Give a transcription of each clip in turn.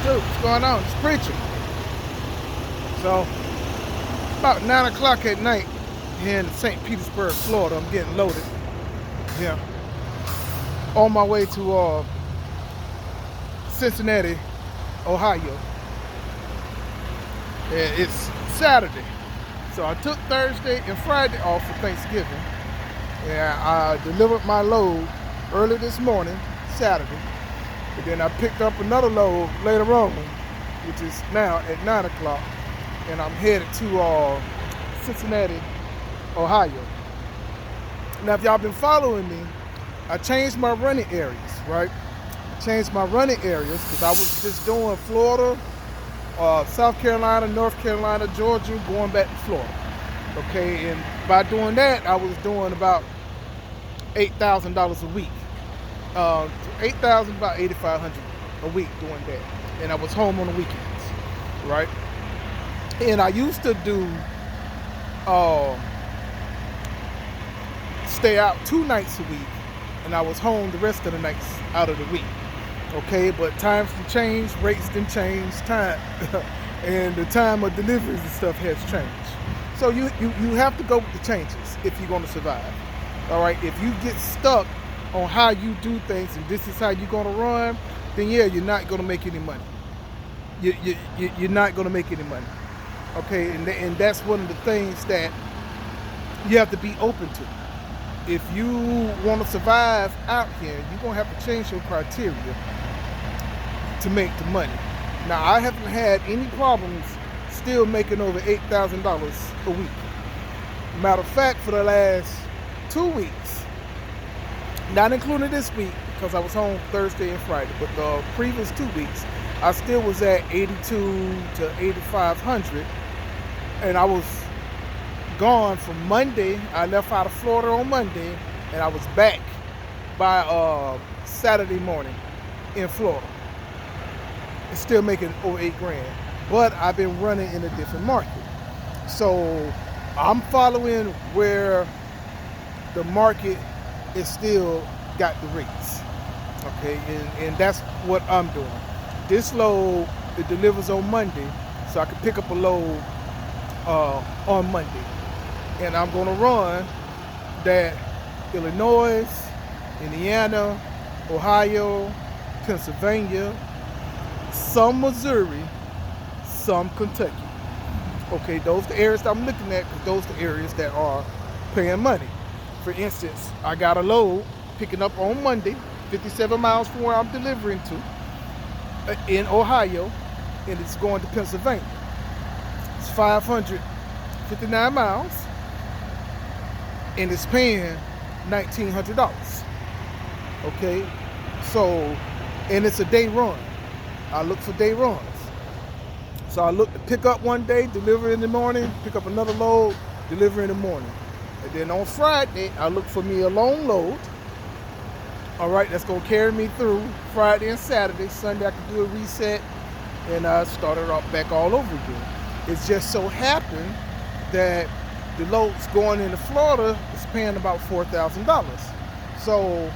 Dude, what's going on? It's preaching. So, about 9 o'clock at night here in St. Petersburg, Florida. I'm getting loaded. Yeah. On my way to Cincinnati, Ohio. And it's Saturday. So I took Thursday and Friday off for Thanksgiving. And I delivered my load early this morning, Saturday. And then I picked up another load later on, which is now at 9 o'clock. And I'm headed to Cincinnati, Ohio. Now, if y'all been following me, I changed my running areas, right? I changed my running areas because I was just doing Florida, South Carolina, North Carolina, Georgia, going back to Florida. Okay, and by doing that, I was doing about $8,000 a week. $8,000, about $8,500 a week doing that. And I was home on the weekends, right? And I used to do stay out 2 nights a week, and I was home the rest of the nights out of the week. Okay, but times done changed, rates done changed, time and the time of deliveries and stuff has changed. So you have to go with the changes if you're going to survive. All right, if you get stuck on how you do things and this is how you're going to run, then yeah, you're not going to make any money. You're not going to make any money. Okay, and that's one of the things that you have to be open to. If you want to survive out here, you're going to have to change your criteria to make the money. Now, I haven't had any problems still making over $8,000 a week. Matter of fact, for the last 2 weeks, not including this week because I was home Thursday and Friday, but the previous 2 weeks, I still was at 82 to 8,500, and I was gone from Monday. I left out of Florida on Monday, and I was back by Saturday morning in Florida. And still making over $8,000, but I've been running in a different market. So I'm following where the market is still got the rates. Okay, and that's what I'm doing. This load, it delivers on Monday, so I can pick up a load on Monday. And I'm gonna run that Illinois, Indiana, Ohio, Pennsylvania, some Missouri, some Kentucky. Okay, those are the areas that I'm looking at because those are the areas that are paying money. For instance, I got a load picking up on Monday, 57 miles from where I'm delivering to in Ohio, and it's going to Pennsylvania. It's 559 miles, and it's paying $1,900. Okay, so, and it's a day run. I look for day runs. So I look to pick up one day, deliver in the morning, pick up another load, deliver in the morning. And then on Friday, I look for me a long load. All right, that's gonna carry me through Friday and Saturday. Sunday I can do a reset, and I start it off back all over again. It's just so happened that the loads going into Florida is paying about $4,000. So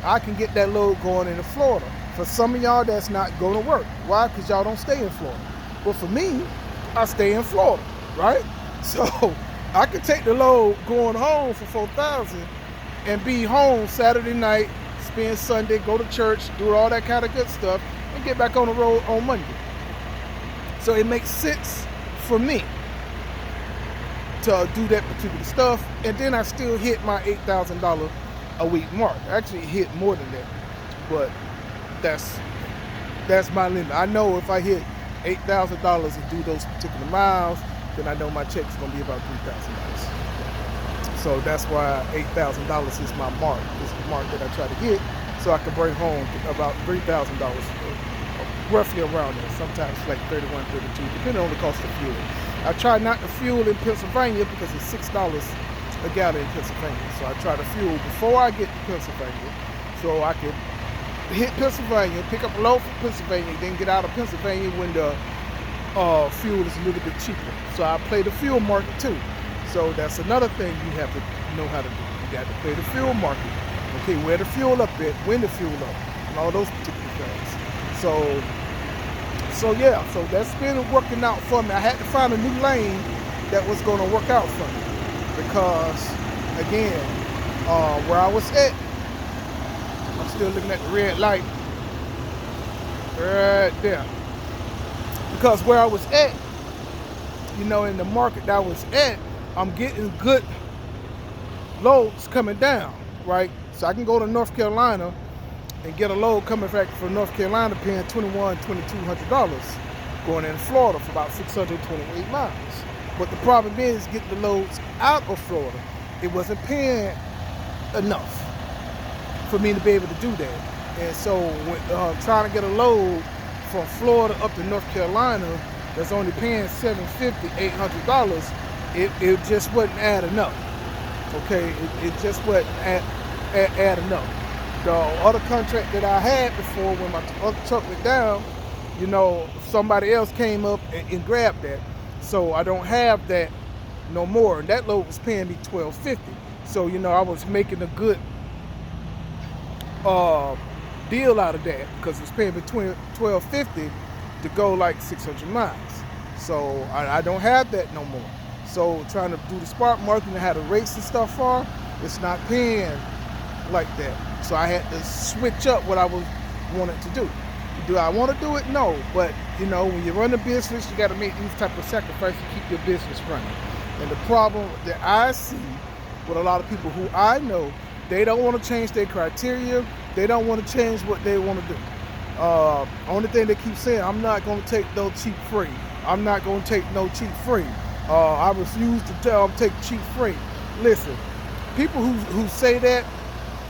I can get that load going into Florida. For some of y'all, that's not going to work. Why? Because y'all don't stay in Florida. But for me, I stay in Florida, right? So I could take the load going home for $4,000 and be home Saturday night, spend Sunday, go to church, do all that kind of good stuff, and get back on the road on Monday. So it makes sense for me to do that particular stuff, and then I still hit my $8,000 a week mark. I actually hit more than that, but that's my limit. I know if I hit $8,000 and do those particular miles, then I know my check's gonna be about $3,000. So that's why $8,000 is my mark. It's the mark that I try to hit, so I can bring home about $3,000, roughly around there. Sometimes like 31, 32, depending on the cost of fuel. I try not to fuel in Pennsylvania because it's $6 a gallon in Pennsylvania. So I try to fuel before I get to Pennsylvania, so I can hit Pennsylvania, pick up a load from Pennsylvania, then get out of Pennsylvania when the fuel is a little bit cheaper. So I play the fuel market too. So that's another thing you have to know how to do. You got to play the fuel market. Okay, where the fuel up at, when the fuel up, and all those particular things. So So yeah, so that's been working out for me. I had to find a new lane that was going to work out for me because, again, where I was at, I'm still looking at the red light right there. Because where I was at, in the market that I was at, I'm getting good loads coming down, right? So I can go to North Carolina and get a load coming back from North Carolina paying $2,200 going in Florida for about 628 miles. But the problem is getting the loads out of Florida. It wasn't paying enough for me to be able to do that. And so when trying to get a load from Florida up to North Carolina that's only paying $750, $800, it just wasn't adding up. Okay, it just wasn't adding up. The other contract that I had before, when my other truck went down, somebody else came up and grabbed that. So I don't have that no more. And that load was paying me $1,250. So, I was making a good deal out of that because it was paying between $1,250 to go like 600 miles. So I don't have that no more. So trying to do the spark marketing and how the rates and stuff are, it's not paying like that. So I had to switch up what I was wanting to do. Do I want to do it? No. But when you run a business, you got to make these type of sacrifices to keep your business running. And the problem that I see with a lot of people who I know, they don't want to change their criteria. They don't want to change what they want to do. Only thing they keep saying, I'm not going to take no cheap freight. I'm not going to take no cheap freight. I refuse to tell them take cheap freight. Listen, people who say that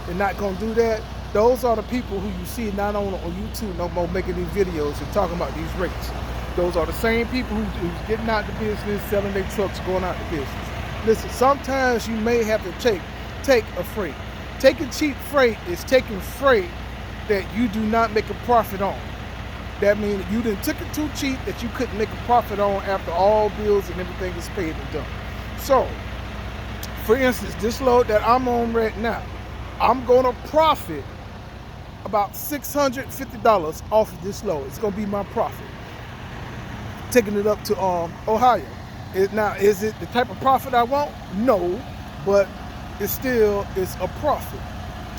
they're not going to do that, those are the people who you see not on YouTube no more making these videos and talking about these rates. Those are the same people who's getting out the business, selling their trucks, going out the business. Listen, sometimes you may have to take a freight. Taking cheap freight is taking freight that you do not make a profit on. That means you done took it too cheap that you couldn't make a profit on after all bills and everything is paid and done. So, for instance, this load that I'm on right now, I'm going to profit about $650 off of this load. It's going to be my profit. Taking it up to Ohio. Now, is it the type of profit I want? No, but it's a profit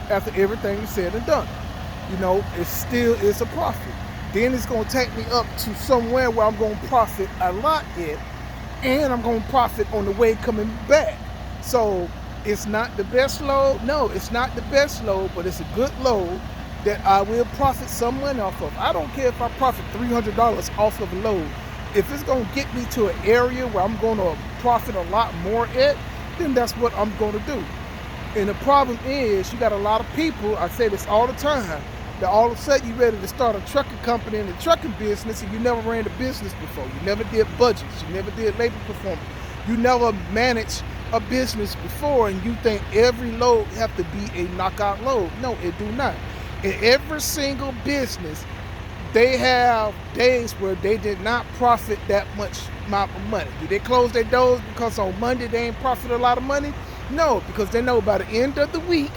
after everything is said and done. It still is a profit. Then it's going to take me up to somewhere where I'm going to profit a lot in, and I'm going to profit on the way coming back. So it's not the best load. No, it's not the best load, but it's a good load that I will profit some money off of. I don't care if I profit $300 off of a load. If it's going to get me to an area where I'm going to profit a lot more at, then that's what I'm going to do. And the problem is, you got a lot of people, I say this all the time, that all of a sudden you're ready to start a trucking company in the trucking business and you never ran a business before. You never did budgets. You never did labor performance. You never managed a business before, and you think every load have to be a knockout load. No, it do not. In every single business, they have days where they did not profit that much amount of money. Do they close their doors because on Monday they ain't profit a lot of money? No, because they know by the end of the week,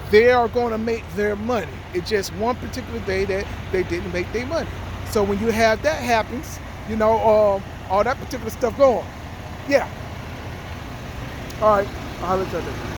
they are going to make their money. It's just one particular day that they didn't make their money. So when you have that happens, all that particular stuff going. Yeah. All right. I'll let you know.